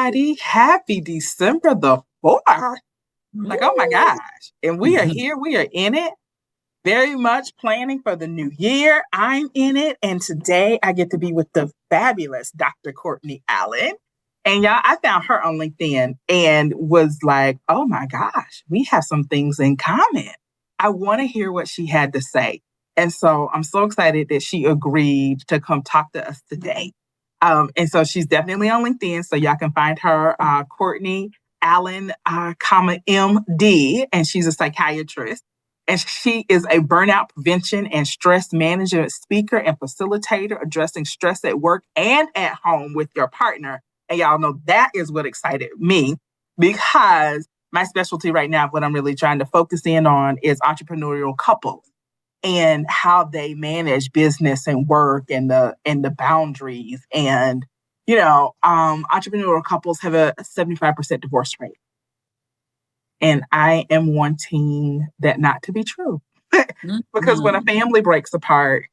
everybody. Happy December the 4th. Like, oh my gosh. And we are here. We are in it. Very much planning for the new year. I'm in it. And today I get to be with the fabulous Dr. Courtney Allen. And y'all, I found her on LinkedIn and was like, oh my gosh, we have some things in common. I want to hear what she had to say. And so I'm so excited that she agreed to come talk to us today. And so she's definitely on LinkedIn. So y'all can find her, Courtney Allen, MD, and she's a psychiatrist. And she is a burnout prevention and stress management speaker and facilitator, addressing stress at work and at home with your partner. And y'all know that is what excited me, because my specialty right now, what I'm really trying to focus in on is entrepreneurial couples and how they manage business and work and the boundaries. And, entrepreneurial couples have a 75% divorce rate. And I am wanting that not to be true. Because when a family breaks apart,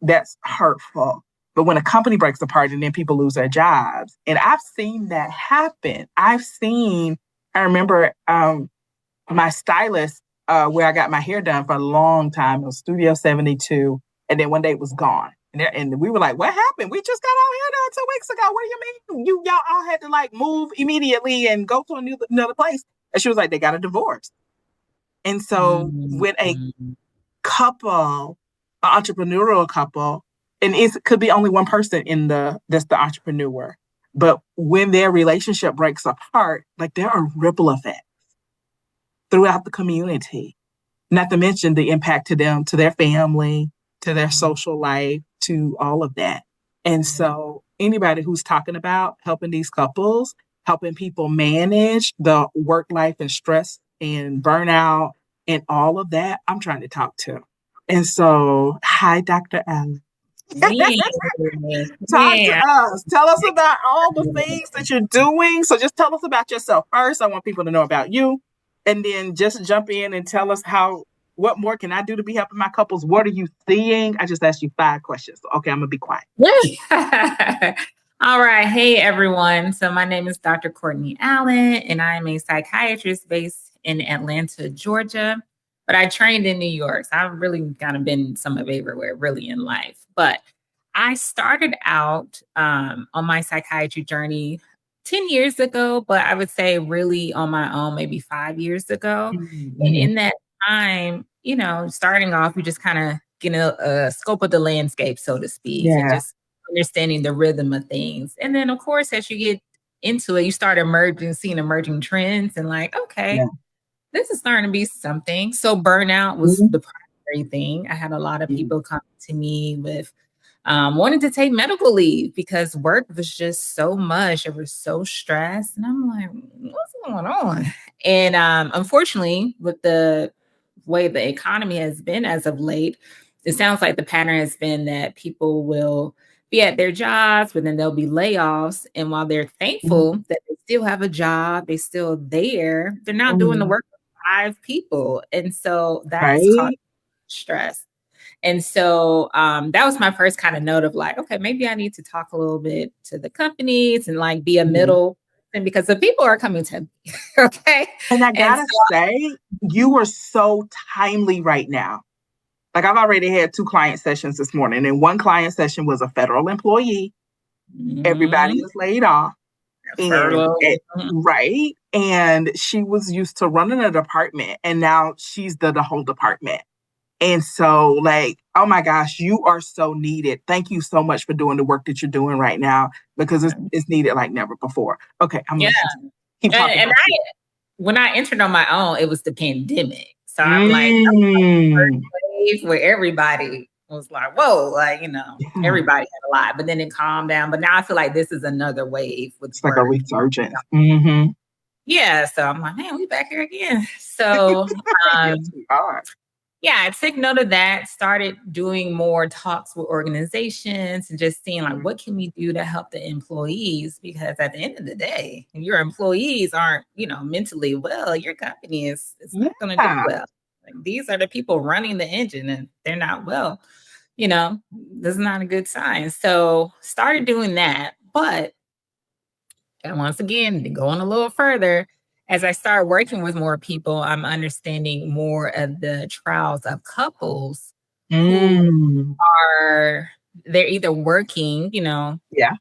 that's hurtful. But when a company breaks apart and then people lose their jobs, and I've seen that happen. I remember my stylist, where I got my hair done for a long time, it was Studio 72. And then one day it was gone. And we were like, what happened? We just got our hair done 2 weeks ago. What do you mean? Y'all all had to move immediately and go to another place. And she was like, they got a divorce. And so when a couple, an entrepreneurial couple, and it could be only one person that's the entrepreneur, but when their relationship breaks apart, there are ripple effects throughout the community, not to mention the impact to them, to their family, to their social life, to all of that. And so anybody who's talking about helping these couples, helping people manage the work life and stress and burnout and all of that, I'm trying to talk to. And so, hi, Dr. Allen. Talk to us. Tell us about all the things that you're doing. So just tell us about yourself first. I want people to know about you. And then just jump in and tell us what more can I do to be helping my couples? What are you seeing? I just asked you 5 questions. Okay, I'm going to be quiet. All right. Hey, everyone. So my name is Dr. Courtney Allen, and I'm a psychiatrist based in Atlanta, Georgia. But I trained in New York. So I've really kind of been some of everywhere, really, in life. But I started out on my psychiatry journey 10 years ago, but I would say really on my own, maybe 5 years ago. Mm-hmm. And in that time, starting off, you just kind of get a scope of the landscape, so to speak, and just understanding the rhythm of things. And then, of course, as you get into it, you start seeing emerging trends and this is starting to be something. So burnout was the primary thing. I had a lot of people come to me with wanting to take medical leave because work was just so much. It was so stressed. And I'm like, what's going on? And unfortunately, with the way the economy has been as of late, it sounds like the pattern has been that people will be at their jobs, but then there'll be layoffs. And while they're thankful that they still have a job, they're still there, they're not doing the work of 5 people. And so that's causing stress. And so that was my first kind of note of okay, maybe I need to talk a little bit to the companies and be a middle, and because the people are coming to me. Okay. And I gotta say, you were so timely right now. I've already had 2 client sessions this morning, and one client session was a federal employee. Everybody is laid off. Right. And she was used to running a department, and now she's the whole department. And so oh my gosh, you are so needed. Thank you so much for doing the work that you're doing right now, because it's needed like never before. Okay. I'm going to keep talking. And when I entered on my own, it was the pandemic. So I'm first wave where everybody was like, whoa, everybody had a lot, but then it calmed down. But now I feel like this is another wave with it's like a resurgence. Mm-hmm. Yeah. So I'm like, man, we back here again. So yes, we are. Yeah, I took note of that, started doing more talks with organizations and just seeing what can we do to help the employees? Because at the end of the day, if your employees aren't, mentally well, your company is not going to do well. These are the people running the engine and they're not well. This is not a good sign. So started doing that. But And once again, going a little further, as I start working with more people, I'm understanding more of the trials of couples who Mm. they're either working, Yeah.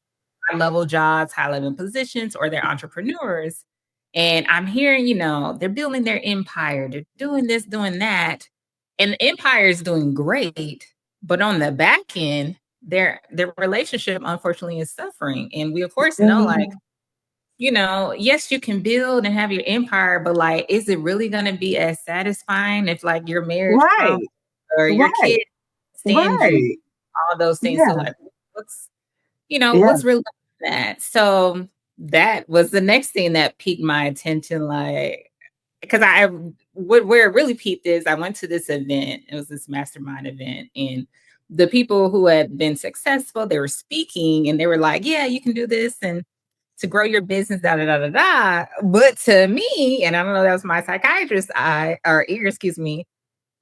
high level jobs, high level positions, or they're entrepreneurs. And I'm hearing, they're building their empire, they're doing this, doing that. And the empire is doing great. But on the back end, their relationship, unfortunately, is suffering. And we, of course, know, like, Mm. yes, you can build and have your empire, but like, is it really going to be as satisfying if like your marriage crumbles Right. or your Right. kid stands you, Right. all those things? So Yeah. like, what's Yeah. what's really that? So that was the next thing that piqued my attention. Like, because where it really peaked is I went to this event. It was this mastermind event, and the people who had been successful, they were speaking, and they were like, "Yeah, you can do this, and to grow your business, da da da da da." But to me, and I don't know, that was my psychiatrist eye or ear, excuse me.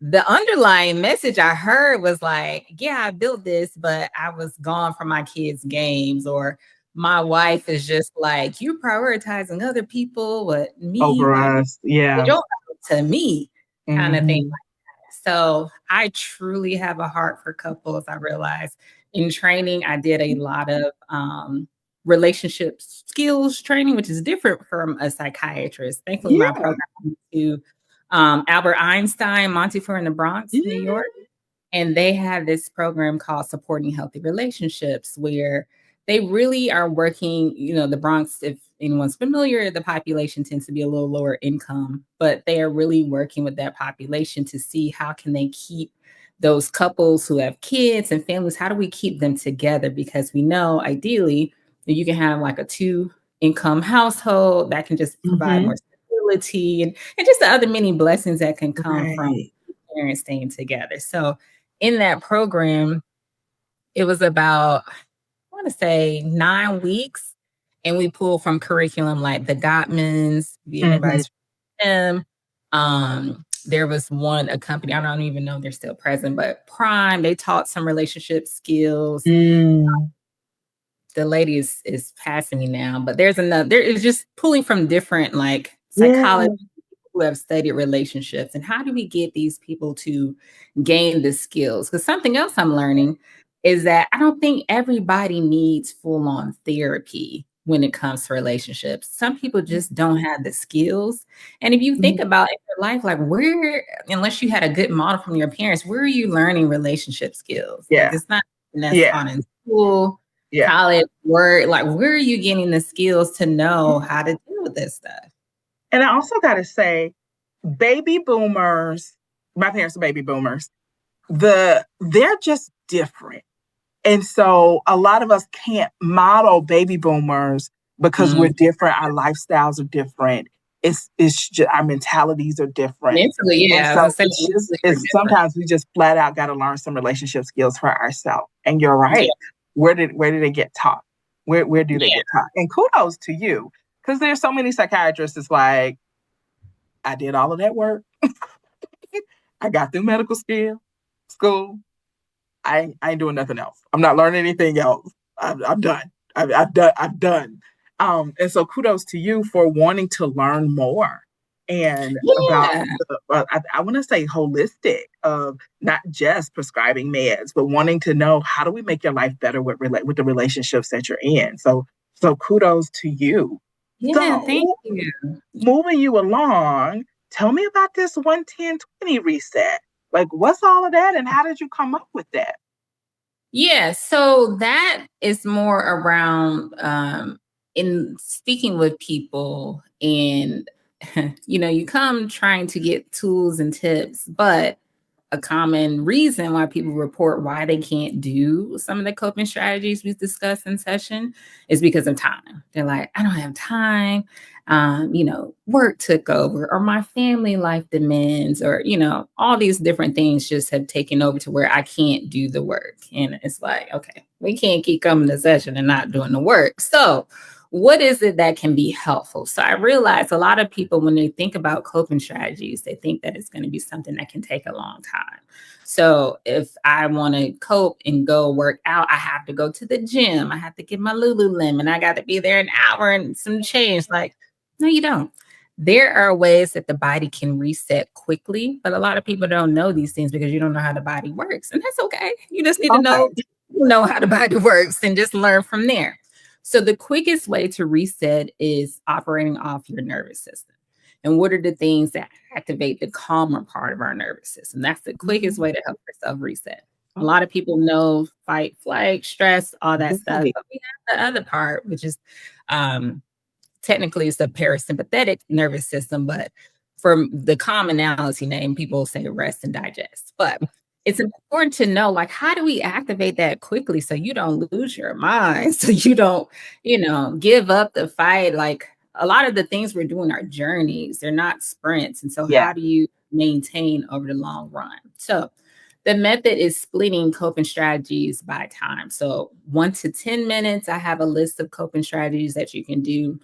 The underlying message I heard was like, "Yeah, I built this, but I was gone from my kids' games," or my wife is just like, "You prioritizing other people, but me, Over like." us. Yeah. Don't to me kind of thing. Hmm. So I truly have a heart for couples. I realized in training, I did a lot of relationship skills training, which is different from a psychiatrist. Thankfully, my Yeah. program went to Albert Einstein, Montefiore in the Bronx, New Yeah. York. And they have this program called Supporting Healthy Relationships, where they really are working, the Bronx, if anyone's familiar, the population tends to be a little lower income, but they are really working with that population to see how can they keep those couples who have kids and families, how do we keep them together? Because we know ideally that you can have like a two income household that can just provide Hmm. more stability and just the other many blessings that can come from Right. parents staying together. So in that program, it was about, I want to say 9 weeks. And we pulled from curriculum like the Gottmans, being Hmm. advised for them. There was a company, I don't even know if they're still present, but Prime, they taught some relationship skills. Mm. The lady is passing me now, but there is just pulling from different like Yeah. psychology who have studied relationships and how do we get these people to gain the skills? Because something else I'm learning is that I don't think everybody needs full on therapy when it comes to relationships. Some people just don't have the skills. And if you think Mhm. about in your life, like unless you had a good model from your parents, where are you learning relationship skills? Like Yeah. it's not that's Yeah. taught in school, Yeah. college, work. Like where are you getting the skills to know how to deal with this stuff? And I also got to say, baby boomers, my parents are baby boomers, they're just different. And so a lot of us can't model baby boomers because we're Mm. different. Our lifestyles are different. It's just, our mentalities are different. Mentally, And yeah, I was so gonna say it's just, mentally we're it's different. sometimes we just flat out got to learn some relationship skills for ourselves. And you're Yeah, right. Where did it get taught? Where do they yeah, get taught? And kudos to you. Because there's so many psychiatrists that's like, I did all of that work. I got through medical school. I ain't doing nothing else. I'm not learning anything else. I'm done. I've done. I'm done. And so kudos to you for wanting to learn more and about. yeah, I want to say holistic of not just prescribing meds, but wanting to know how do we make your life better with the relationships that you're in. So kudos to you. yeah. Thank So you. moving you along, tell me about this 1-10-20 reset. Like, what's all of that, and how did you come up with that? Yeah, so that is more around in speaking with people and you come trying to get tools and tips, but a common reason why people report why they can't do some of the coping strategies we discussed in session is because of time. They're like, I don't have time. Work took over, or my family life demands, or, all these different things just have taken over to where I can't do the work. And it's like, okay, we can't keep coming to session and not doing the work. So, what is it that can be helpful? So I realize a lot of people, when they think about coping strategies, they think that it's going to be something that can take a long time. So if I want to cope and go work out, I have to go to the gym. I have to get my Lululemon. I got to be there an hour and some change. Like, no, you don't. There are ways that the body can reset quickly, but a lot of people don't know these things because you don't know how the body works. And that's okay. You just need to Okay. know how the body works and just learn from there. So the quickest way to reset is operating off your nervous system. And what are the things that activate the calmer part of our nervous system? That's the quickest way to help yourself reset. A lot of people know fight, flight, stress, all that stuff. Right. But we have the other part, which is technically it's the parasympathetic nervous system, but for the commonality name, people say rest and digest. But it's important to know, like, how do we activate that quickly so you don't lose your mind, so you don't, give up the fight? Like, a lot of the things we're doing are journeys, they're not sprints. And so, Yeah. how do you maintain over the long run? So, the method is splitting coping strategies by time. So, 1 to 10 minutes, I have a list of coping strategies that you can do.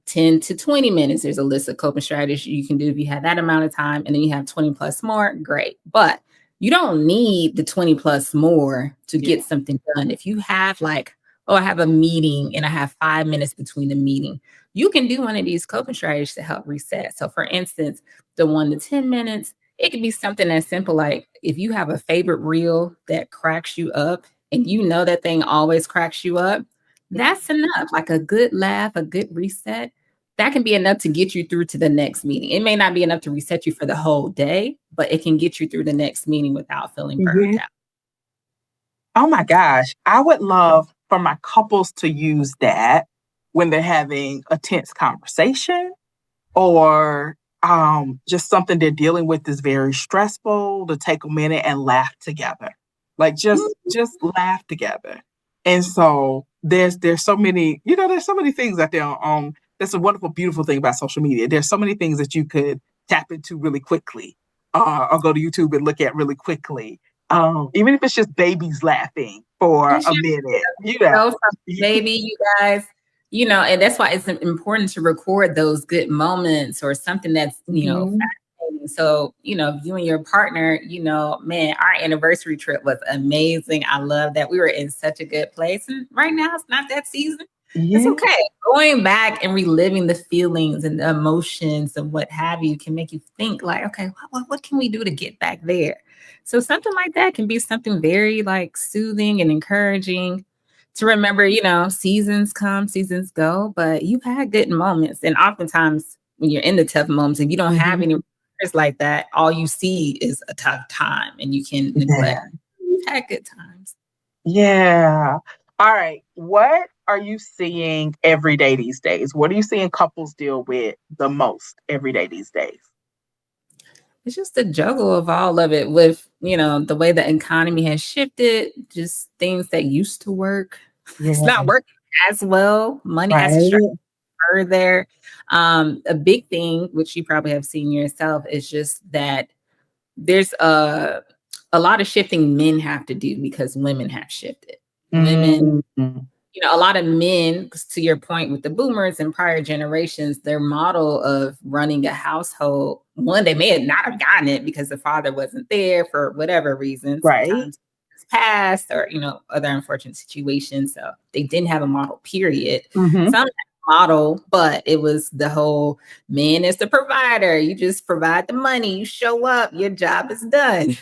10 to 20 minutes, there's a list of coping strategies you can do if you have that amount of time, and then you have 20 plus more, great. But you don't need the 20 plus more to get something done. If you have like, oh, I have a meeting and I have 5 minutes between the meeting, you can do one of these coping strategies to help reset. So for instance, the 1 to 10 minutes, it could be something as simple like if you have a favorite reel that cracks you up and you know that thing always cracks you up, that's enough. Like a good laugh, a good reset, that can be enough to get you through to the next meeting. It may not be enough to reset you for the whole day, but it can get you through the next meeting without feeling burned out. Oh my gosh. I would love for my couples to use that when they're having a tense conversation or just something they're dealing with is very stressful, to take a minute and laugh together. Like just laugh together. And so there's so many, there's so many things out there on that's a wonderful, beautiful thing about social media. There's so many things that you could tap into really quickly, or go to YouTube and look at really quickly. Even if it's just babies laughing for a minute, Baby, you guys, and that's why it's important to record those good moments or something that's, fascinating. So, you and your partner, man, our anniversary trip was amazing. I love that. We were in such a good place. And right now it's not that season. It's okay. Going back and reliving the feelings and the emotions and what have you can make you think like, okay, what can we do to get back there? So something like that can be something very like soothing and encouraging to remember, seasons come, seasons go, but you've had good moments. And oftentimes when you're in the tough moments and you don't have any like that, all you see is a tough time and you can neglect. You've had good times. Yeah. All right. What are you seeing every day these days? What are you seeing couples deal with the most every day these days? It's just a juggle of all of it with, the way the economy has shifted, just things that used to work. Yeah. It's not working as well. Money has to there. A big thing, which you probably have seen yourself, is just that there's a lot of shifting men have to do because women have shifted. Women, a lot of men, to your point with the boomers and prior generations, their model of running a household, one, they may not have gotten it because the father wasn't there for whatever reason. Sometimes it's past or, other unfortunate situations. So they didn't have a model, period. Some model, but it was the whole man is the provider. You just provide the money, you show up, your job is done.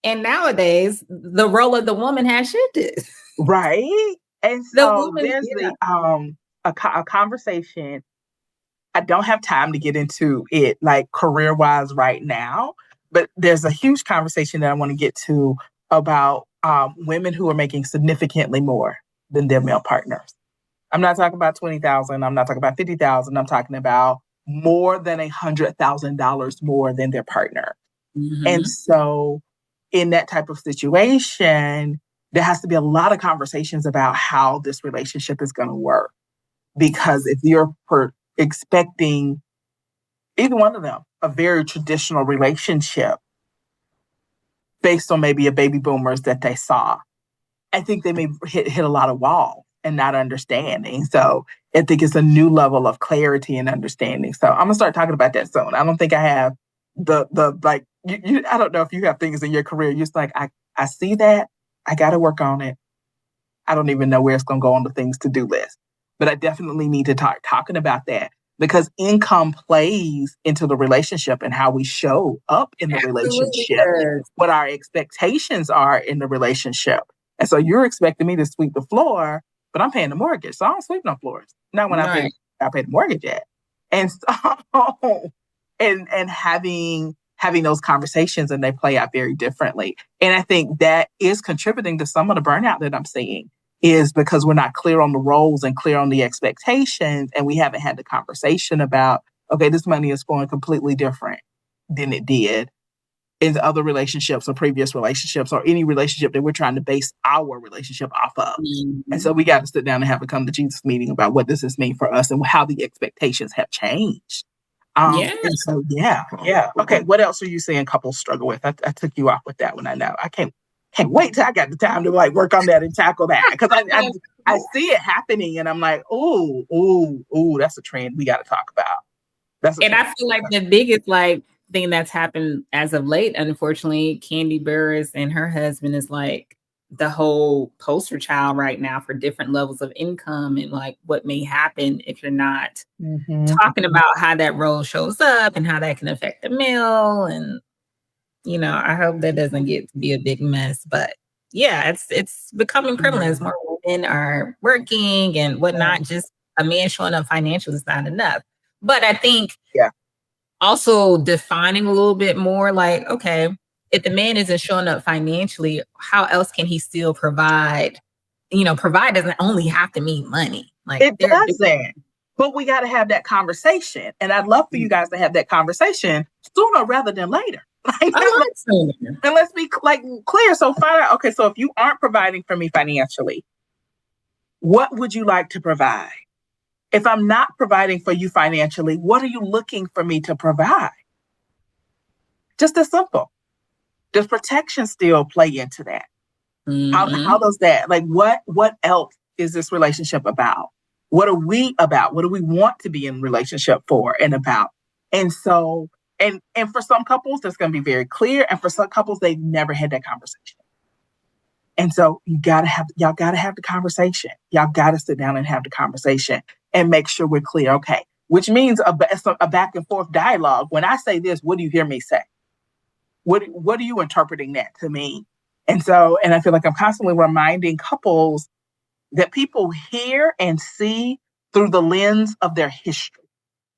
And nowadays, the role of the woman has shifted. Right. And so there's a conversation. I don't have time to get into it like career-wise right now, but there's a huge conversation that I want to get to about women who are making significantly more than their male partners. I'm not talking about 20,000. I'm not talking about 50,000. I'm talking about more than $100,000 more than their partner. And so in that type of situation, there has to be a lot of conversations about how this relationship is going to work. Because if you're expecting either one of them a very traditional relationship based on maybe a baby boomers that they saw, I think they may hit a lot of walls and not understanding. So I think it's a new level of clarity and understanding. So I'm gonna start talking about that soon. I don't think I have the I don't know if you have things in your career. You're just like, I see that. I got to work on it. I don't even know where it's going to go on the things to do list. But I definitely need to talking about that because income plays into the relationship and how we show up in the Absolutely relationship, does. what our expectations are in the relationship. And so you're expecting me to sweep the floor, but I'm paying the mortgage. So I don't sweep no floors. Not when I pay the mortgage yet. And so, and having those conversations, and they play out very differently. And I think that is contributing to some of the burnout that I'm seeing, is because we're not clear on the roles and clear on the expectations. And we haven't had the conversation about, okay, this money is going completely different than it did in other relationships or previous relationships or any relationship that we're trying to base our relationship off of. Mm-hmm. And so we got to sit down and have a come to Jesus meeting about what does this mean for us and how the expectations have changed. And so, yeah. Okay. What else are you seeing couples struggle with? I took you off with that one. I know. I can't wait till I got the time to like work on that and tackle that, because I see it happening and I'm like, ooh, that's a trend we got to talk about. And I feel like the biggest thing that's happened as of late, unfortunately, Candy Burris and her husband is like the whole poster child right now for different levels of income and like what may happen if you're not talking about how that role shows up and how that can affect the meal. And, I hope that doesn't get to be a big mess, but yeah, it's becoming prevalent. More women are working and whatnot. Just a man showing up financially is not enough. But I think also defining a little bit more like, okay, if the man isn't showing up financially, how else can he still provide? Provide doesn't only have to mean money. Like it doesn't. But we got to have that conversation. And I'd love for you guys to have that conversation sooner rather than later. And let's be clear. So find out, okay, so if you aren't providing for me financially, what would you like to provide? If I'm not providing for you financially, what are you looking for me to provide? Just as simple. Does protection still play into that? Mm-hmm. How does that, what else is this relationship about? What are we about? What do we want to be in relationship for and about? And so, and for some couples, that's going to be very clear. And for some couples, they've never had that conversation. And so y'all got to have the conversation. Y'all got to sit down and have the conversation and make sure we're clear. Okay. Which means a back and forth dialogue. When I say this, what do you hear me say? What are you interpreting that to mean? And so, and I feel like I'm constantly reminding couples that people hear and see through the lens of their history.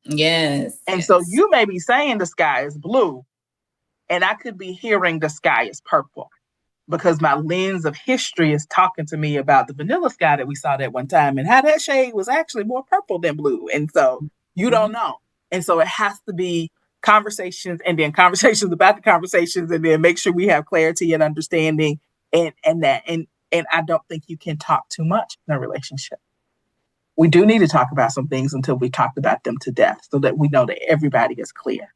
Yes. And so you may be saying the sky is blue, and I could be hearing the sky is purple, because my lens of history is talking to me about the vanilla sky that we saw that one time and how that shade was actually more purple than blue. And so you don't know. And so it has to be conversations, and then conversations about the conversations, and then make sure we have clarity and understanding and I don't think you can talk too much in a relationship. We do need to talk about some things until we talked about them to death, so that we know that everybody is clear.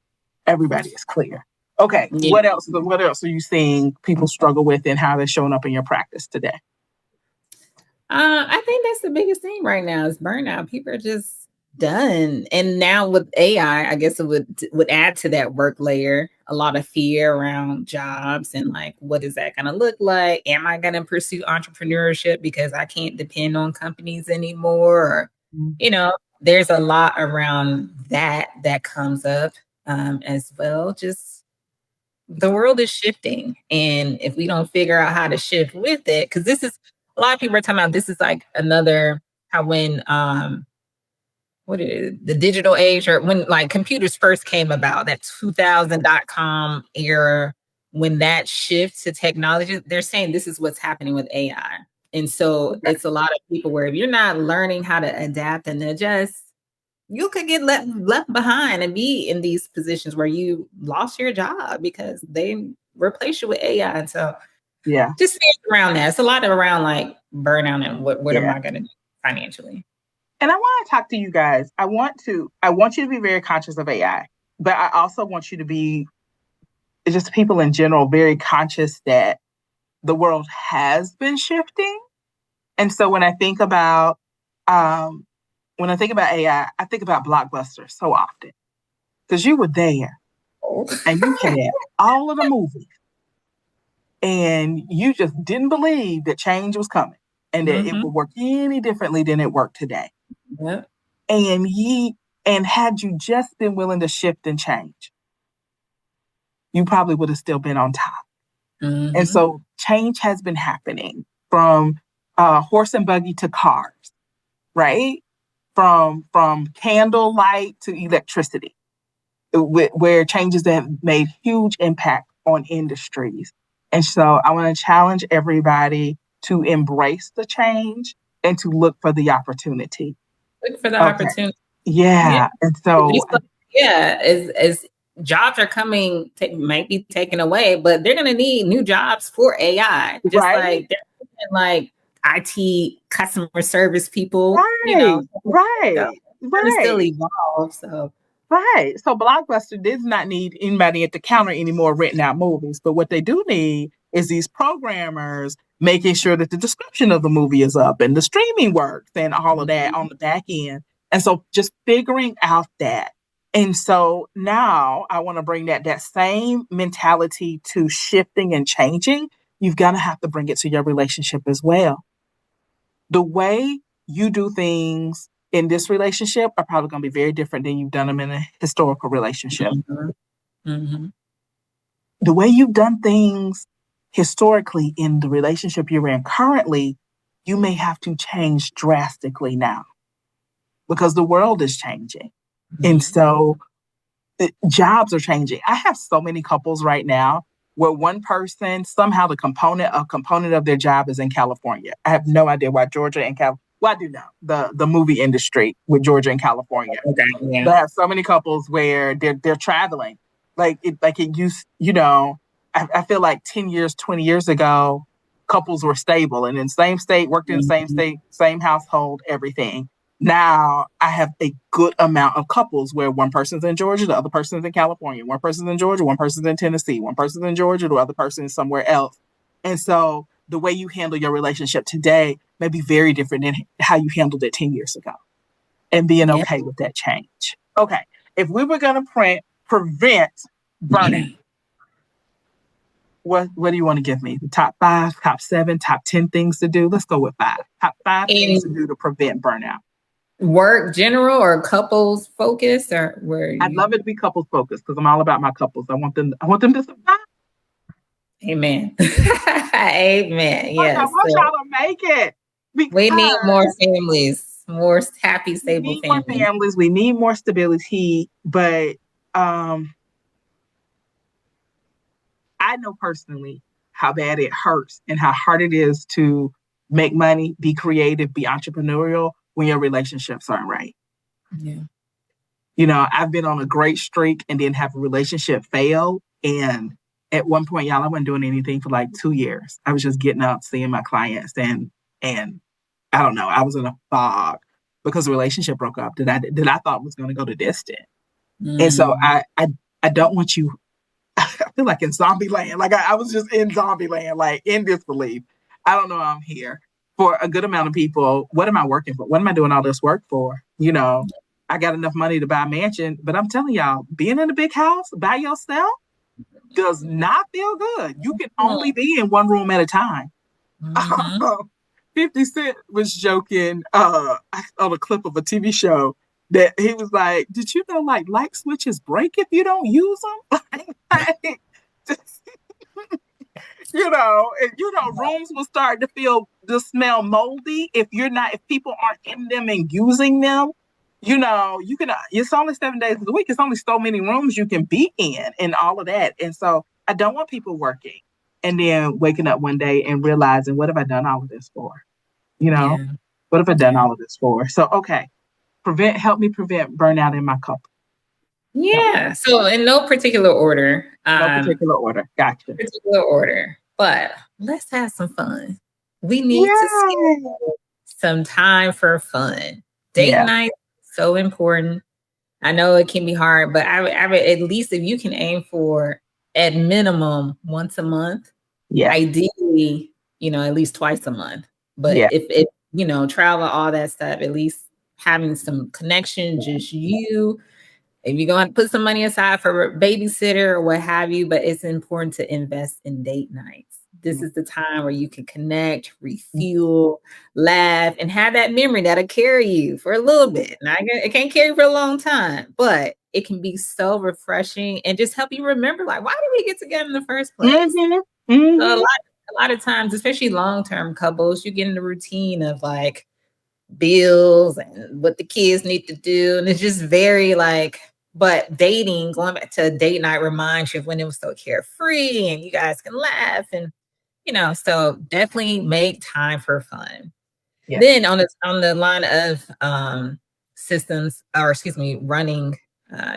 Everybody is clear. Okay. Yeah. What else are you seeing people struggle with and how they're showing up in your practice today? I think that's the biggest thing right now is burnout. People are just done. And now with AI, I guess it would add to that work layer a lot of fear around jobs and like, what is that going to look like? Am I going to pursue entrepreneurship because I can't depend on companies anymore? Or, there's a lot around that comes up as well. Just the world is shifting. And if we don't figure out how to shift with it, because this is a lot of people are talking about, this is like another, how when, what is it, the digital age, or when like computers first came about, that 2000.com era, when that shift to technology, they're saying this is what's happening with AI. And so it's a lot of people where if you're not learning how to adapt and adjust, you could get left behind and be in these positions where you lost your job because they replace you with AI. And so just stay around that. It's a lot around like burnout and what am I going to do financially? And I want to talk to you guys. I want you to be very conscious of AI, but I also want you to be, just people in general, very conscious that the world has been shifting. And so when I think about AI, I think about Blockbuster so often, because you were there and you had all of the movies, and you just didn't believe that change was coming and that it would work any differently than it worked today. Yep. And had you just been willing to shift and change, you probably would have still been on top. And so change has been happening from horse and buggy to cars, right? From candlelight to electricity, where changes that have made huge impact on industries. And so I want to challenge everybody to embrace the change and to look for the opportunity. Look for the opportunity. Yeah. And so, as jobs are coming, might be taken away, but they're going to need new jobs for AI. Just like they're like IT customer service people, Right. Still evolve. So. Right. So Blockbuster does not need anybody at the counter anymore renting out movies. But what they do need is these programmers making sure that the description of the movie is up and the streaming works and all of that on the back end. And so just figuring out that. And so now I want to bring that same mentality to shifting and changing. You've got to have to bring it to your relationship as well. The way you do things in this relationship are probably going to be very different than you've done them in a historical relationship. The way you've done things historically in the relationship you're in currently, you may have to change drastically now because the world is changing. And so jobs are changing. I have so many couples right now where one person, somehow a component of their job is in California. I have no idea why Georgia and California. Well, I do know the movie industry with Georgia and California. Okay, yeah. They have so many couples where they're traveling. It used, I feel like 10 years, 20 years ago, couples were stable and in the same state, worked in the same state, same household, everything. Now I have a good amount of couples where one person's in Georgia, the other person's in California, one person's in Georgia, one person's in Tennessee, one person's in Georgia, the other person is somewhere else. And so the way you handle your relationship today may be very different than how you handled it 10 years ago, and being okay with that change. Okay. If we were going to prevent burnout, what do you want to give me? The top 5, top 7, top 10 things to do? Let's go with 5. Top 5 things to do to prevent burnout. Work general or couples focused, or where? I'd love it to be couples focused because I'm all about my couples. I want them to survive. Amen. Amen. Yes. I want y'all to make it. We need more families, more happy, stable families. More families. We need more stability. But I know personally how bad it hurts and how hard it is to make money, be creative, be entrepreneurial when your relationships aren't right. Yeah. I've been on a great streak and then have a relationship fail. And at one point, y'all, I wasn't doing anything for like 2 years. I was just getting up, seeing my clients, and I don't know, I was in a fog because the relationship broke up that I thought was going to go the distance. And so I don't want you. I feel like in zombie land, like I was just in zombie land, like in disbelief. I don't know. I'm here for a good amount of people. What am I working for? What am I doing all this work for? I got enough money to buy a mansion, but I'm telling y'all, being in a big house by yourself does not feel good. You can only be in one room at a time. 50 Cent was joking on a clip of a TV show that he was like, did you know like light switches break if you don't use them? Rooms will start to smell moldy if people aren't in them and using them. You can, it's only 7 days of the week. It's only so many rooms you can be in and all of that. And so I don't want people working and then waking up one day and realizing, what have I done all of this for? What have I done all of this for? So, okay. Help me prevent burnout in my couple. Yeah. So in no particular order. Gotcha. Particular order. But let's have some fun. We need to schedule some time for fun. Date night, so important. I know it can be hard, but I would at least, if you can aim for at minimum once a month, ideally, at least twice a month. But if travel, all that stuff, at least having some connection, just you, If you're going to put some money aside for a babysitter or what have you, but it's important to invest in date nights. This is the time where you can connect, refuel, laugh, and have that memory that'll carry you for a little bit. Now, it can't carry you for a long time, but it can be so refreshing and just help you remember, like, why did we get together in the first place? Mm-hmm. So a lot of times, especially long-term couples, you get in the routine of like bills and what the kids need to do. And it's just very like, but dating, going back to a date night reminds you of when it was so carefree and you guys can laugh and, so definitely make time for fun. Yeah. Then on the line of systems, or excuse me, running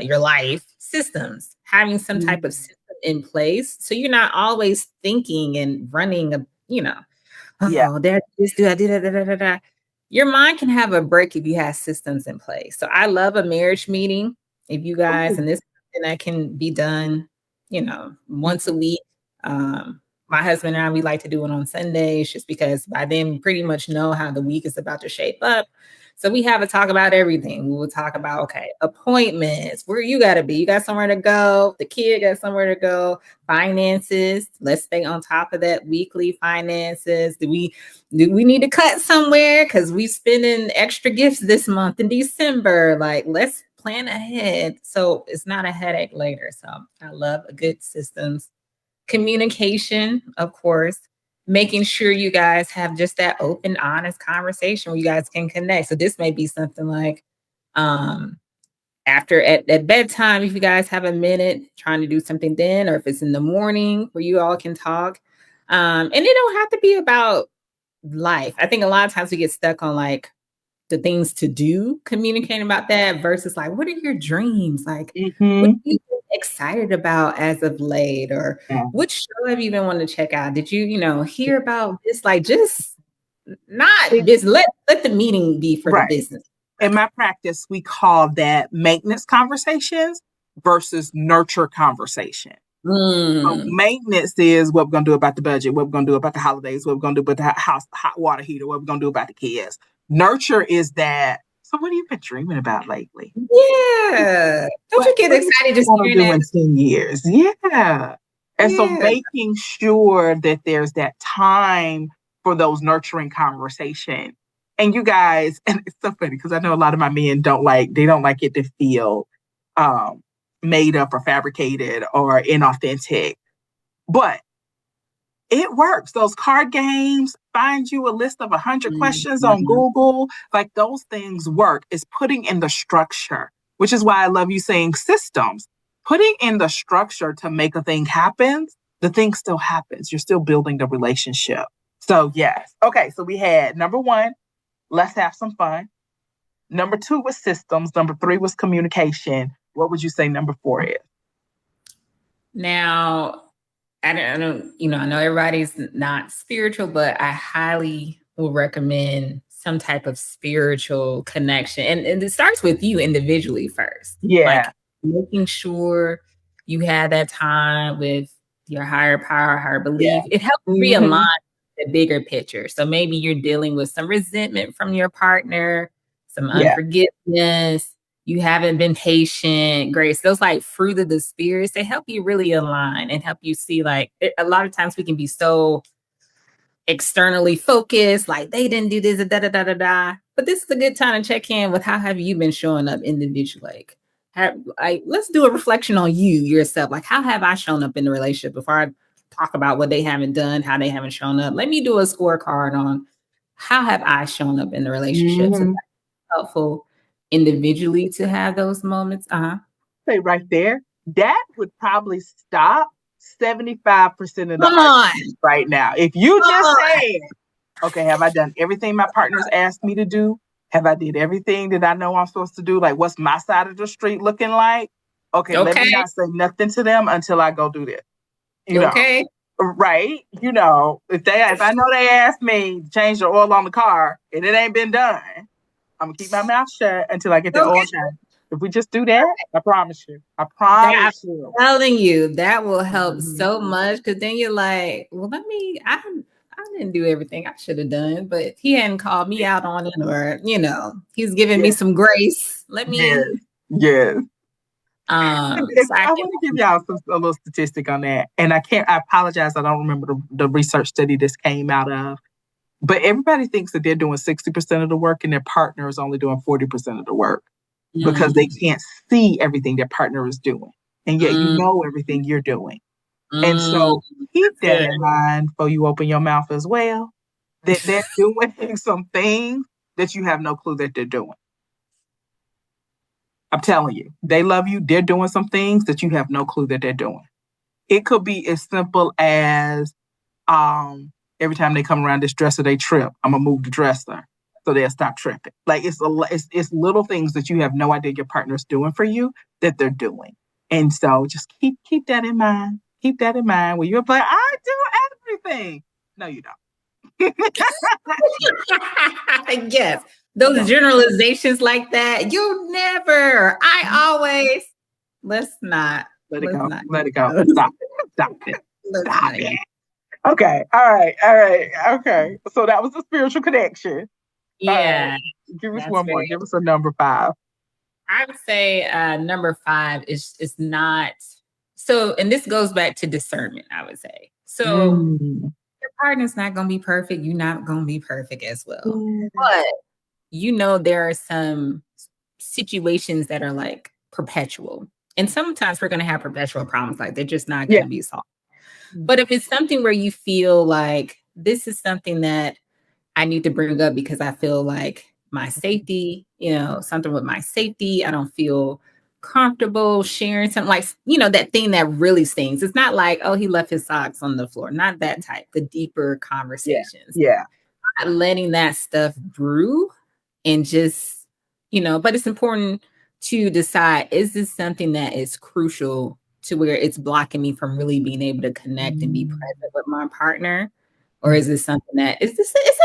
your life systems, having some type of system in place. So you're not always thinking and running, did this, do I do that, Your mind can have a break if you have systems in place. So I love a marriage meeting. If you guys, and this is something that can be done, once a week. My husband and I, we like to do it on Sundays just because by then we pretty much know how the week is about to shape up. So we have a talk about everything. We will talk about, okay, appointments, where you got to be. You got somewhere to go. The kid got somewhere to go. Finances. Let's stay on top of that. Weekly finances. Do we need to cut somewhere? Because we spending extra gifts this month in December. Like, let's plan ahead so it's not a headache later. So I love a good systems. Communication, of course, making sure you guys have just that open, honest conversation where you guys can connect. So this may be something like after at bedtime, if you guys have a minute trying to do something then, or if it's in the morning where you all can talk. And it don't have to be about life. I think a lot of times we get stuck on like the things to do, communicating about that versus like, what are your dreams? Like, what are you excited about as of late? Or which show have you been wanting to check out? Did you, hear about this? Like, just not just let the meeting be for the business. In my practice, we call that maintenance conversations versus nurture conversation. So maintenance is what we're going to do about the budget, what we're going to do about the holidays, what we're going to do about the house, hot water heater, what we're going to do about the kids. Nurture is that. So what have you been dreaming about lately? Yeah. Don't you get excited just hearing that? In 10 years. Yeah. And so making sure that there's that time for those nurturing conversations. And you guys, and it's so funny because I know a lot of my men don't like it to feel made up or fabricated or inauthentic. But it works. Those card games, find you a list of 100 questions on Google, like those things work. It's putting in the structure, which is why I love you saying systems. Putting in the structure to make a thing happen, the thing still happens. You're still building the relationship. So yes. Okay, so we had number 1, let's have some fun. Number 2 was systems. Number 3 was communication. What would you say number 4 is? Now, I don't, I know everybody's not spiritual, but I highly will recommend some type of spiritual connection. And it starts with you individually first. Yeah. Like making sure you have that time with your higher power, higher belief. Yeah. It helps realign the bigger picture. So maybe you're dealing with some resentment from your partner, some unforgiveness. You haven't been patient, grace. Those like fruit of the spirits, they help you really align and help you see like a lot of times we can be so externally focused, like they didn't do this, But this is a good time to check in with how have you been showing up individually? Like, let's do a reflection on you yourself. Like, how have I shown up in the relationship before I talk about what they haven't done, how they haven't shown up? Let me do a scorecard on how have I shown up in the relationship. So that's helpful individually to have those moments. Say right there, that would probably stop 75% of the arguments right now. If you just said, okay, have I done everything my partner's asked me to do? Have I did everything that I know I'm supposed to do? Like, what's my side of the street looking like? Okay. Let me not say nothing to them until I go do this. You know, right? If I know they asked me to change the oil on the car and it ain't been done, I'm gonna keep my mouth shut until I get the oil change. If we just do that, I promise you. I'm telling you, that will help so much because then you're like, well, I didn't do everything I should have done, but he hadn't called me out on it or, he's giving me some grace. Let me. Yes. So I want to give y'all a little statistic on that. And I apologize. I don't remember the research study this came out of. But everybody thinks that they're doing 60% of the work and their partner is only doing 40% of the work because they can't see everything their partner is doing. And yet you know everything you're doing. And so keep that in mind before you open your mouth as well, that they're doing some things that you have no clue that they're doing. I'm telling you, they love you. They're doing some things that you have no clue that they're doing. It could be as simple as every time they come around this dresser, they trip. I'm going to move the dresser so they'll stop tripping. Like it's little things that you have no idea your partner's doing for you that they're doing. And so just keep that in mind. Keep that in mind when you're like, I do everything. No, you don't. Yes. Those generalizations like that, you never, I always, let's not. Let it go. Stop it. Stop it. Okay. All right. Okay. So that was the spiritual connection. Yeah. Give us one more. Give us a number 5. I would say number 5 is not. So, and this goes back to discernment, I would say. So your partner's not going to be perfect. You're not going to be perfect as well. But there are some situations that are like perpetual. And sometimes we're going to have perpetual problems. Like they're just not going to be solved. But if it's something where you feel like this is something that I need to bring up because I feel like my safety, something with my safety, I don't feel comfortable sharing something like, that thing that really stings. It's not like, oh, he left his socks on the floor. Not that type, the deeper conversations. Yeah. Not letting that stuff brew and just, but it's important to decide, is this something that is crucial to where it's blocking me from really being able to connect and be present with my partner? Or is this something that it's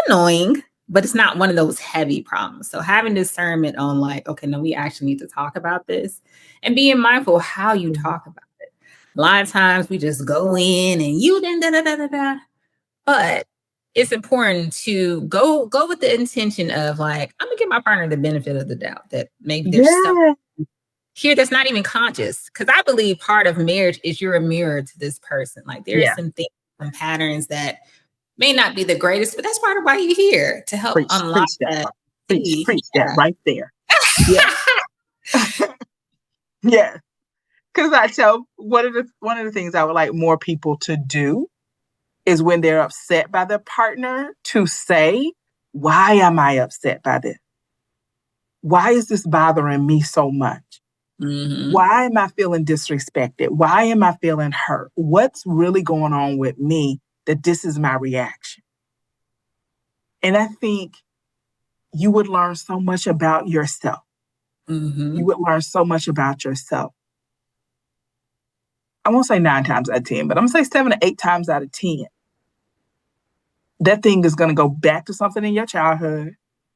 annoying, but it's not one of those heavy problems? So having discernment on like, okay, no, we actually need to talk about this and being mindful of how you talk about it. A lot of times we just go in and you da. But it's important to go with the intention of like, I'm gonna give my partner the benefit of the doubt that maybe there's something here that's not even conscious. Because I believe part of marriage is you're a mirror to this person. Like there are some things, some patterns that may not be the greatest, but that's part of why you're here, to help unlock that. Preach that right there. Yeah. Because I tell one of the things I would like more people to do is when they're upset by their partner to say, why am I upset by this? Why is this bothering me so much? Why am I feeling disrespected? Why am I feeling hurt? What's really going on with me that this is my reaction? And I think you would learn so much about yourself. You would learn so much about yourself. I won't say 9 times out of 10, but I'm going to say 7 to 8 times out of 10. That thing is going to go back to something in your childhood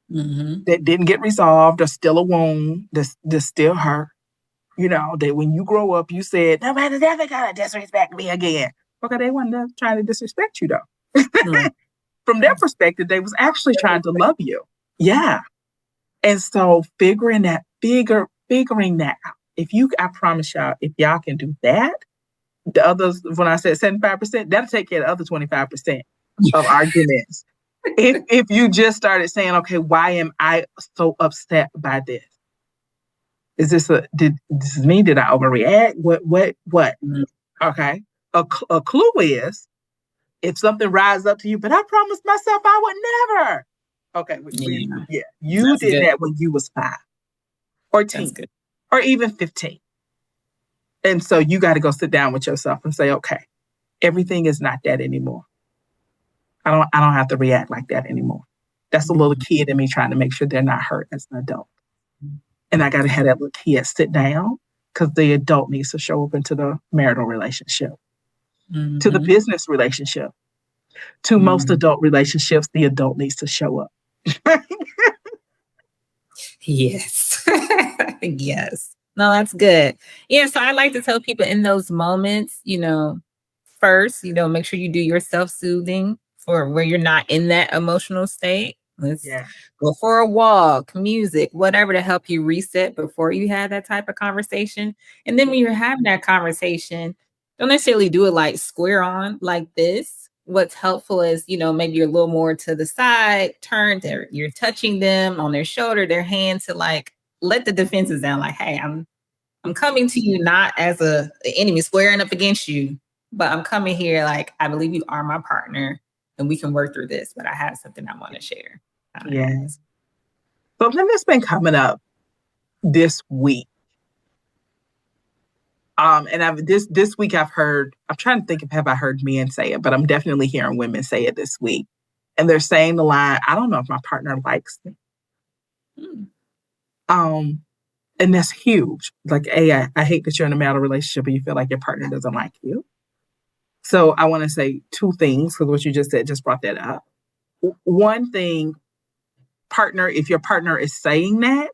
that didn't get resolved or still a wound that's still hurt. That when you grow up, you said, nobody's ever going to disrespect me again. Okay, they weren't trying to disrespect you, though. From their perspective, they was actually trying to love you. Yeah. And so figuring that out. I promise y'all, if y'all can do that, the others, when I said 75%, that'll take care of the other 25% of arguments. If you just started saying, okay, why am I so upset by this? Is this this is me? Did I overreact? What? Okay. A clue is if something rises up to you, but I promised myself I would never. Okay. You That's did good. That when you was 5 or 10 or even 15. And so you got to go sit down with yourself and say, okay, everything is not that anymore. I don't have to react like that anymore. That's a little kid in me trying to make sure they're not hurt as an adult. And I got to have that little kid sit down because the adult needs to show up into the marital relationship, to the business relationship, to most adult relationships, the adult needs to show up. Yes. Yes. No, that's good. Yeah. So I like to tell people in those moments, first, make sure you do your self-soothing for where you're not in that emotional state. Let's Yeah. go for a walk, music, whatever to help you reset before you had that type of conversation. And then when you're having that conversation, don't necessarily do it like square on like this. What's helpful is, maybe you're a little more to the side, turned there, you're touching them on their shoulder, their hand to like let the defenses down. Like, hey, I'm coming to you not as a enemy squaring up against you, but I'm coming here like I believe you are my partner and we can work through this. But I have something I want to share. Yes. Something that's been coming up this week. And this week I'm trying to think of have I heard men say it, but I'm definitely hearing women say it this week. And they're saying the line, I don't know if my partner likes me. And that's huge. Like, I hate that you're in a marital relationship and you feel like your partner doesn't like you. So I want to say two things, because what you just said just brought that up. One thing, partner, if your partner is saying that,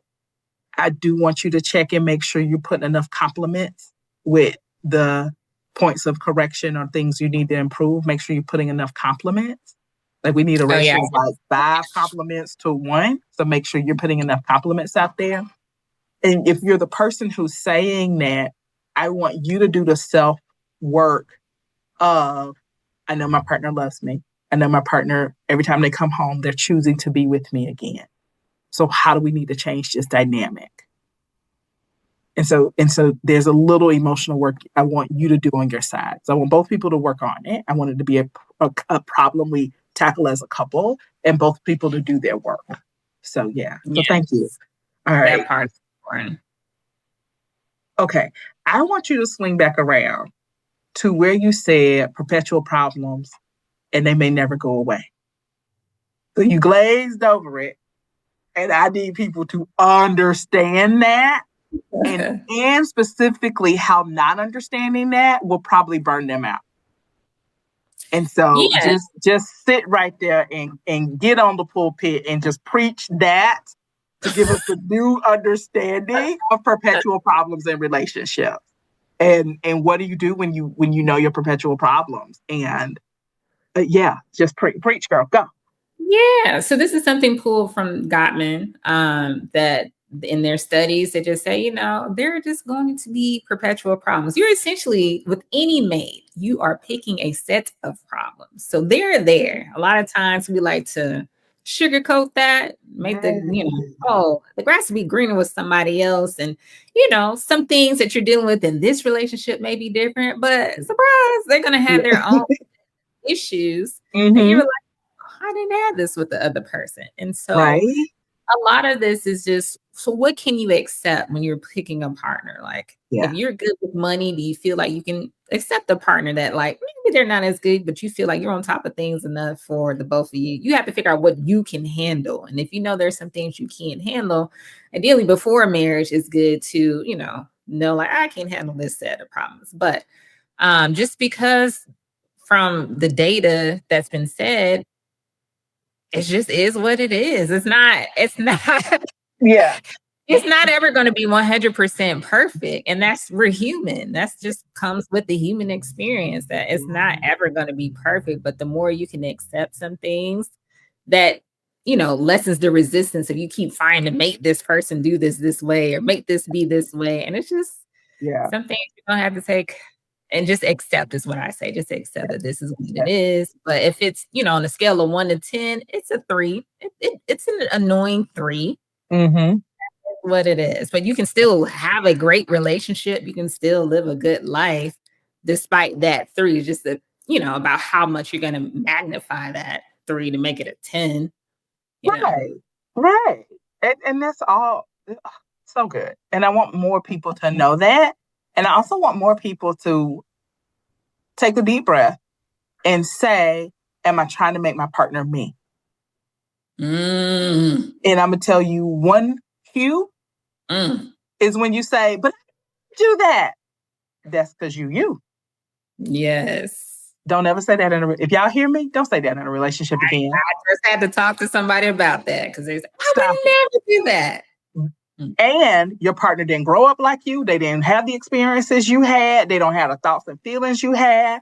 I do want you to check and make sure you put enough compliments with the points of correction or things you need to improve. Make sure you're putting enough compliments. Like, we need a ratio of like 5 compliments to 1. So make sure you're putting enough compliments out there. And if you're the person who's saying that, I want you to do the self-work of, I know my partner loves me. I know my partner, every time they come home, they're choosing to be with me again. So how do we need to change this dynamic? And so there's a little emotional work I want you to do on your side. So I want both people to work on it. I want it to be a problem we tackle as a couple, and both people to do their work. So yeah. So thank you. All right. That part's important. Okay. I want you to swing back around to where you said perpetual problems and they may never go away. So you glazed over it. And I need people to understand that. And specifically how not understanding that will probably burn them out. And so just sit right there and get on the pulpit and just preach that to give us a new understanding of perpetual problems in relationships. And what do you do when you know your perpetual problems? And just preach, girl, go. Yeah. So this is something pulled from Gottman, that in their studies, they just say, there are just going to be perpetual problems. You're essentially, with any mate, you are picking a set of problems. So they're there. A lot of times we like to sugarcoat that, make the grass will be greener with somebody else. And, some things that you're dealing with in this relationship may be different, but surprise, they're going to have their own issues. Mm-hmm. And you're like, I didn't have this with the other person. And so a lot of this is just, so what can you accept when you're picking a partner? Like, if you're good with money, do you feel like you can accept a partner that like, maybe they're not as good, but you feel like you're on top of things enough for the both of you? You have to figure out what you can handle. And if there's some things you can't handle, ideally before marriage, it's good to, know like, I can't handle this set of problems. But just because from the data that's been said, it just is what it is. It's not it's not ever going to be 100% perfect. And we're human. That's just comes with the human experience, that it's not ever going to be perfect. But the more you can accept some things that, lessens the resistance if you keep trying to make this person do this way or make this be this way. And it's just some things you don't have to take. And just accept is what I say. Just accept that this is what it is. But if it's, on a scale of 1 to 10, it's a 3. It's an annoying 3. Mm-hmm. That's what it is. But you can still have a great relationship. You can still live a good life despite that 3. It's just that, about how much you're going to magnify that 3 to make it a 10. Right. And that's all so good. And I want more people to know that. And I also want more people to take a deep breath and say, am I trying to make my partner me? And I'm going to tell you one cue is when you say, but I do that. That's because you. Yes. Don't ever say that if y'all hear me, don't say that in a relationship again. I just had to talk to somebody about that because they said, I would never do that. And your partner didn't grow up like you. They didn't have the experiences you had. They don't have the thoughts and feelings you had.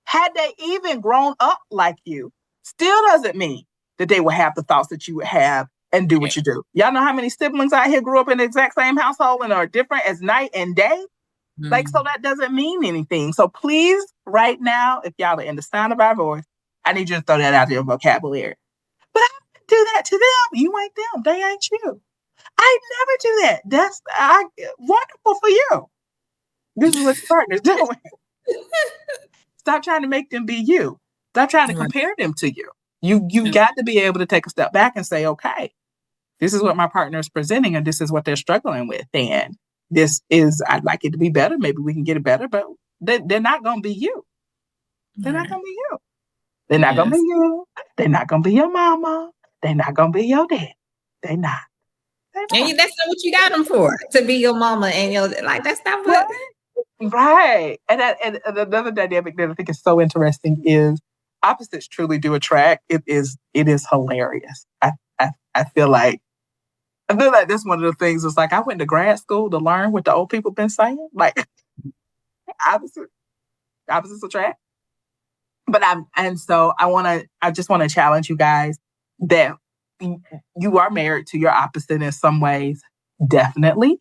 Had they even grown up like you, still doesn't mean that they will have the thoughts that you would have and do what you do. Y'all know how many siblings out here grew up in the exact same household and are different as night and day? Like, so that doesn't mean anything. So please, right now, if y'all are in the sound of our voice, I need you to throw that out of your vocabulary. But I do that to them. You ain't them. They ain't you. I never do that. That's wonderful for you. This is what your partner's doing. Stop trying to make them be you. Stop trying to compare them to you. You got to be able to take a step back and say, okay, this is what my partner is presenting, and this is what they're struggling with. And this is, I'd like it to be better. Maybe we can get it better, but they're not going to be you. They're not going to be you. They're not going to be you. They're not going to be your mama. They're not going to be your dad. They're not. And that's not what you got them for, to be your mama and your, like, that's not what. Right. And another dynamic that I think is so interesting is opposites truly do attract. It is hilarious. I feel like that's one of the things. It's like I went to grad school to learn what the old people been saying. Like opposites attract. But I just want to challenge you guys that you are married to your opposite in some ways, definitely.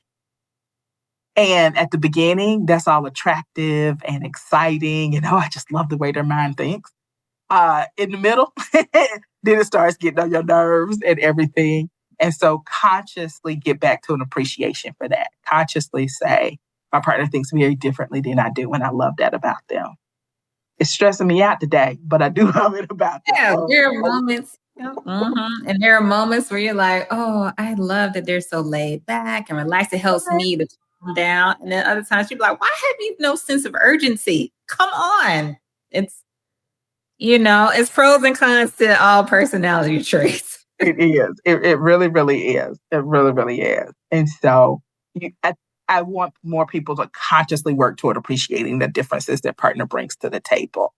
And at the beginning, that's all attractive and exciting. I just love the way their mind thinks. In the middle, then it starts getting on your nerves and everything. And so consciously get back to an appreciation for that. Consciously say, my partner thinks very differently than I do, and I love that about them. It's stressing me out today, but I do love it about them. Yeah, there are moments. And there are moments where you're like, oh, I love that they're so laid back and relaxed. It helps me to calm down. And then other times you're like, why have you no sense of urgency? Come on. It's pros and cons to all personality traits. It is. It really, really is. It really, really is. And so I want more people to consciously work toward appreciating the differences their partner brings to the table.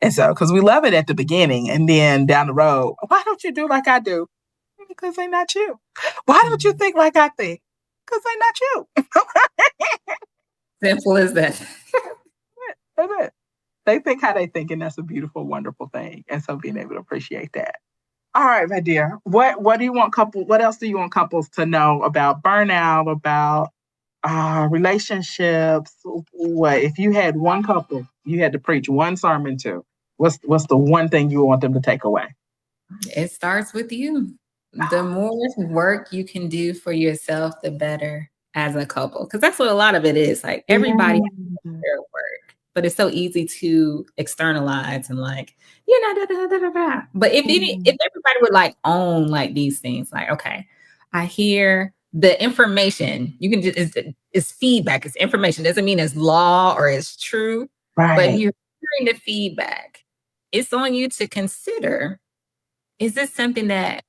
And so, because we love it at the beginning, and then down the road, why don't you do like I do? Because they're not you. Why don't you think like I think? Because they're not you. Simple as that. That's it. They think how they think, and that's a beautiful, wonderful thing. And so being able to appreciate that. All right, my dear. What do you want what else do you want couples to know about burnout, about relationships? What if you had one couple you had to preach one sermon to? What's the one thing you want them to take away? It starts with you. The more work you can do for yourself, the better as a couple. Because that's what a lot of it is. Like everybody has their work, but it's so easy to externalize and like, But if everybody would like own like these things, like, okay, I hear the information, you can just, it's feedback, it's information. Doesn't mean it's law or it's true, right. But you're hearing the feedback. It's on you to consider, is this something that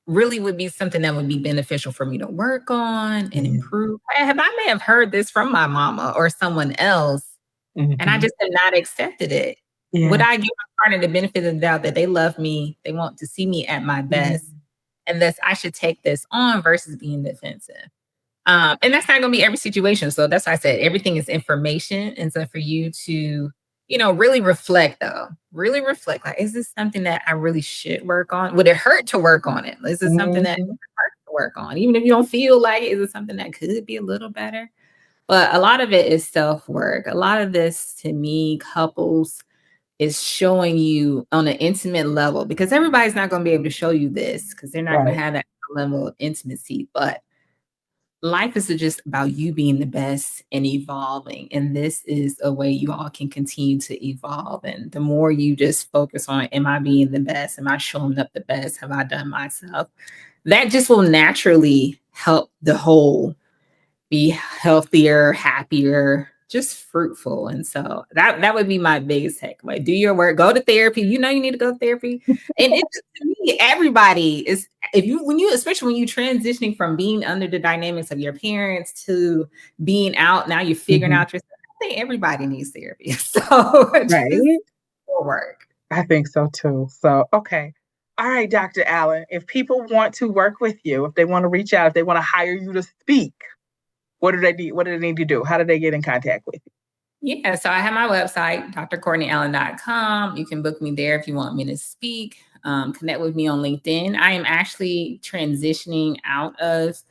really would be something that would be beneficial for me to work on and improve? I may have heard this from my mama or someone else, and I just have not accepted it. Yeah. Would I give my partner the benefit of the doubt that they love me, they want to see me at my best, and thus I should take this on versus being defensive? And that's not going to be every situation. So that's why I said everything is information. And so for you to, really reflect, like, is this something that I really should work on? Would it hurt to work on it? Is it something that hurts to work on? Even if you don't feel like it, is it something that could be a little better? But a lot of it is self-work. A lot of this, to me, couples is showing you on an intimate level, because everybody's not going to be able to show you this because they're not going to have that level of intimacy. But life is just about you being the best and evolving. And this is a way you all can continue to evolve. And the more you just focus on, am I being the best? Am I showing up the best? Have I done myself? That just will naturally help the whole be healthier, happier, just fruitful. And so that would be my biggest takeaway. Do your work, go to therapy. You need to go to therapy. And to me, everybody is, especially when you transitioning from being under the dynamics of your parents to being out, now you're figuring out yourself. I think everybody needs therapy. So just work. I think so too. So, okay. All right, Dr. Allen, if people want to work with you, if they want to reach out, if they want to hire you to speak, what do they need? What do they need to do? How do they get in contact with you? Yeah, so I have my website, drcourtneyallen.com. You can book me there if you want me to speak. connect with me on LinkedIn. I am actually transitioning out of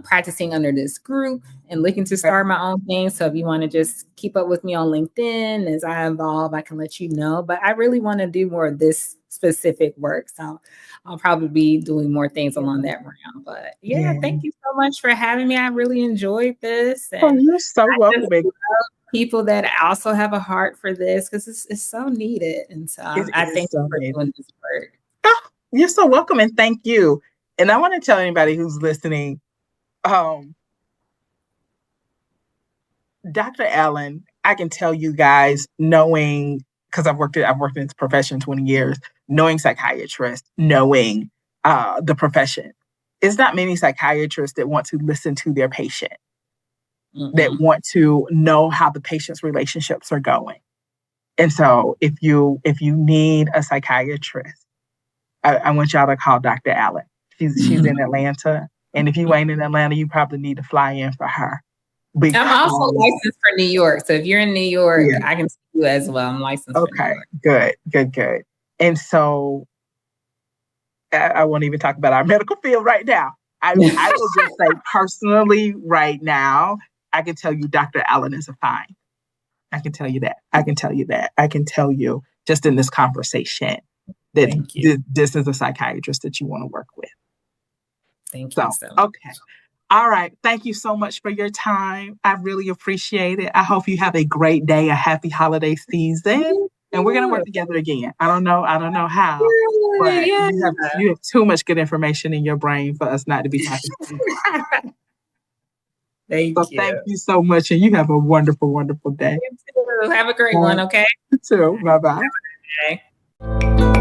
practicing under this group and looking to start my own thing. So if you want to just keep up with me on LinkedIn as I evolve, I can let you know. But I really want to do more of this specific work. So I'll probably be doing more things along that round. But thank you so much for having me. I really enjoyed this. And you're so welcome. People that also have a heart for this, because it's so needed. And so I thank you for doing this work. Oh, you're so welcome, and thank you. And I want to tell anybody who's listening, Dr. Allen, I can tell you guys, knowing, because I've worked in this profession 20 years, knowing psychiatrists, knowing the profession, it's not many psychiatrists that want to listen to their patient. That want to know how the patient's relationships are going. And so if you need a psychiatrist, I want y'all to call Dr. Allen. She's in Atlanta. And if you ain't in Atlanta, you probably need to fly in for her. I'm also licensed for New York. So if you're in New York, I can see you as well. I'm licensed for New York. Good. And so I won't even talk about our medical field right now. I will just say personally right now, I can tell you Dr. Allen is a find. I can tell you that. I can tell you just in this conversation that this is a psychiatrist that you want to work with. Thank you so much. Okay. All right. Thank you so much for your time. I really appreciate it. I hope you have a great day, a happy holiday season. And we're going to work together again. I don't know how, but you have too much good information in your brain for us not to be talking. Thank you so much. And you have a wonderful, wonderful day. You too. Have a great one, okay? You too. Bye-bye. Okay.